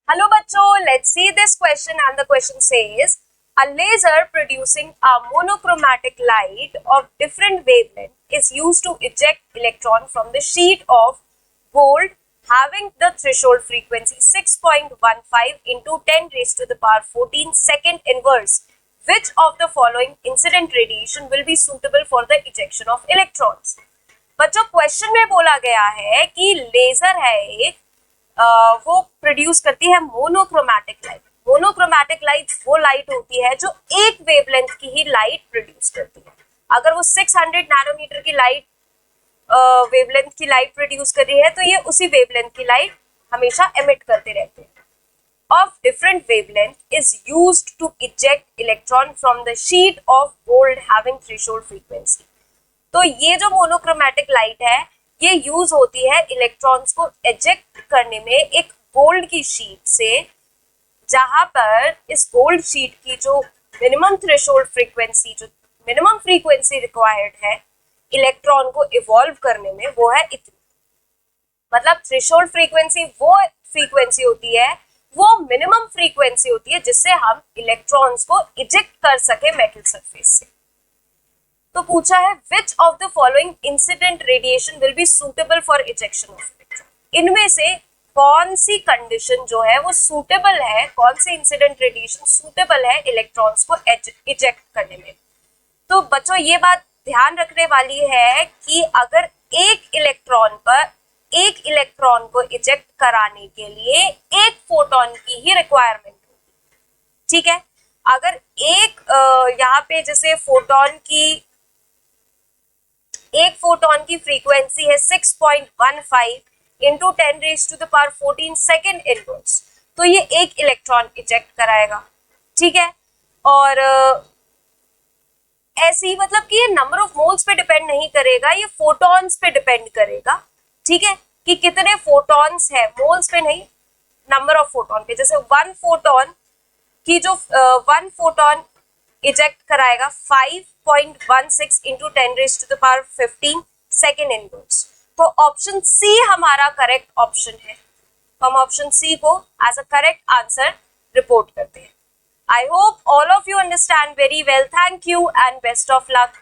Hello bachcho, let's see this question, and the question says a laser producing a monochromatic light of different wavelength is used to eject electron from the sheet of gold having the threshold frequency 6.15 into 10 raised to the power 14 second inverse. Which of the following incident radiation will be suitable for the ejection of electrons? बच्चों question में बोला गया है कि laser है एक वो produce करती है मोनोक्रोमैटिक लाइट। मोनोक्रोमैटिक लाइट वो लाइट होती है जो एक वेवलेंथ की ही लाइट प्रोड्यूस करती है। अगर वो 600 नैनोमीटर की लाइट वेवलेंथ की लाइट प्रोड्यूस कर रही है तो ये उसी वेवलेंथ की लाइट हमेशा एमिट करते रहते हैं। of different wavelength is used to eject electron from the sheet of gold having threshold frequency। तो ये जो मोनोक्रोमैटिक लाइट है ये यूज होती है इलेक्ट्रॉन्स को एजेक्ट करने में एक गोल्ड की शीट से, जहां पर इस गोल्ड शीट की जो मिनिमम थ्रेशोल्ड फ्रीक्वेंसी, जो मिनिमम फ्रीक्वेंसी रिक्वायर्ड है इलेक्ट्रॉन को इवॉल्व करने में, वो है इतनी। मतलब थ्रेशोल्ड फ्रीक्वेंसी वो फ्रीक्वेंसी होती है, वो मिनिमम फ्रीक्वेंसी होती है जिससे हम इलेक्ट्रॉन्स को इजेक्ट कर सके मेटल सरफेस से। तो पूछा है which of the following incident radiation will be suitable for ejection of electron. इनमें से कौन सी कंडीशन जो है वो सूटेबल है, कौन सी इंसिडेंट रेडिएशन सूटेबल है इलेक्ट्रॉन्स को इजेक्ट करने में। तो बच्चों ये बात ध्यान रखने वाली है कि अगर एक इलेक्ट्रॉन को इजेक्ट कराने के लिए एक फोटोन की ही रिक्वायरमेंट होगी, ठीक है। अगर एक यहाँ पे जैसे एक फोटोन की फ्रीक्वेंसी है 6.15 into 10 raise to the power 14 second inverse, तो ये एक इलेक्ट्रॉन इजेक्ट कराएगा, ठीक है। और ऐसे ही मतलब कि ये नंबर ऑफ मोल्स पे डिपेंड नहीं करेगा, ये फोटॉन्स पे डिपेंड करेगा, ठीक है, कि कितने फोटॉन्स है, मोल्स पे नहीं, नंबर ऑफ फोटॉन पे। जैसे वन फोटॉन इजेक्ट कराएगा 5.16 into 10 raise to the power 15 second inverse. तो ऑप्शन सी हमारा करेक्ट ऑप्शन है, तो हम ऑप्शन सी को as a correct answer report करते हैं। I hope all of you understand very well. Thank you and best of luck.